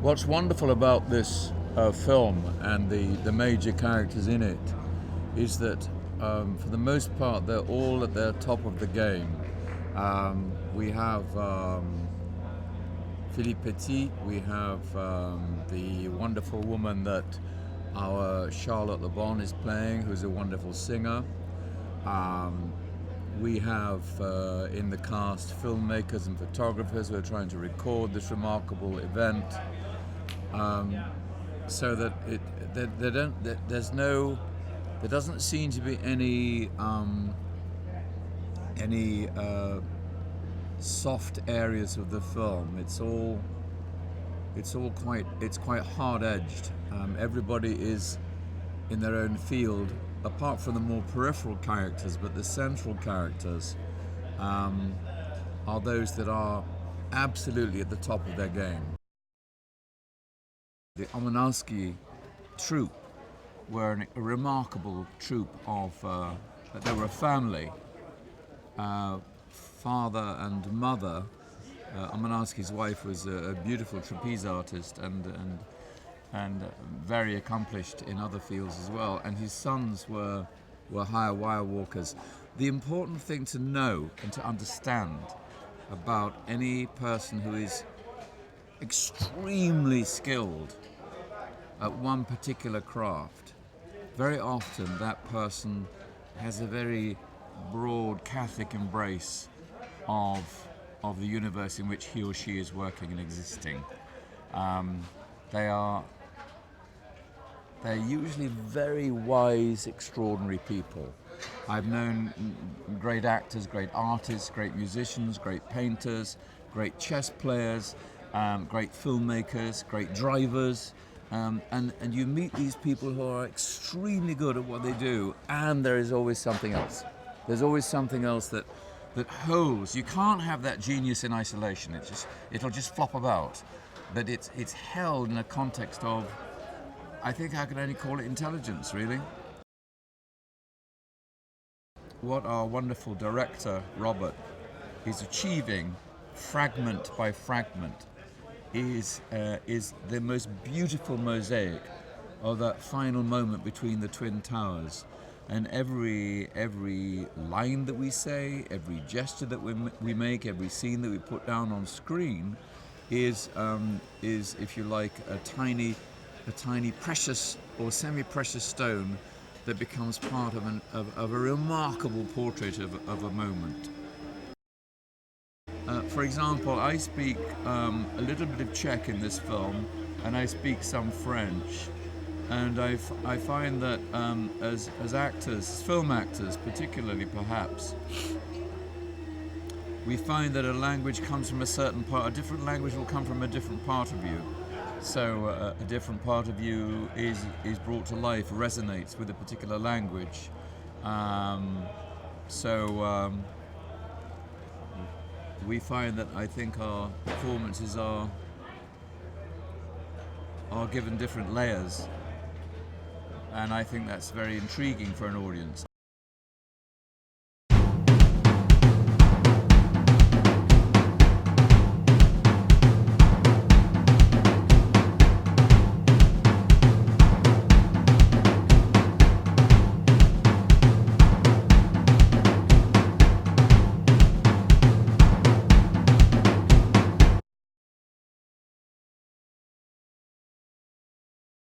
What's wonderful about this film and the major characters in it is that, for the most part, they're all at the top of the game. We have Philippe Petit, we have the wonderful woman that our Charlotte Le Bon is playing, who's a wonderful singer. We have in the cast filmmakers and photographers who are trying to record this remarkable event, so that there doesn't seem to be any soft areas of the film. It's quite hard-edged. Everybody is in their own field, apart from the more peripheral characters, but the central characters are those that are absolutely at the top of their game. The Omanowski troupe were a remarkable troupe of, they were a family, father and mother. Omanowski's wife was a beautiful trapeze artist and very accomplished in other fields as well, and his sons were higher wire walkers. The important thing to know and to understand about any person who is extremely skilled at one particular craft, very often that person has a very broad Catholic embrace of the universe in which he or she is working and existing. They're usually very wise, extraordinary people. I've known great actors, great artists, great musicians, great painters, great chess players, great filmmakers, great drivers, and you meet these people who are extremely good at what they do, and there is always something else. There's always something else that holds. You can't have that genius in isolation. It'll just flop about. But it's held in a context of, I think I can only call it intelligence, really. What our wonderful director, Robert, is achieving, fragment by fragment, is the most beautiful mosaic of that final moment between the Twin Towers. And every line that we say, every gesture that we make, every scene that we put down on screen is, if you like, a tiny precious or semi-precious stone that becomes part of a remarkable portrait of a moment. For example, I speak a little bit of Czech in this film, and I speak some French. And I find that as actors, film actors particularly perhaps, we find that a language comes from a certain part, a different language will come from a different part of you. So a different part of you is brought to life, resonates with a particular language. We find that I think our performances are given different layers. And I think that's very intriguing for an audience.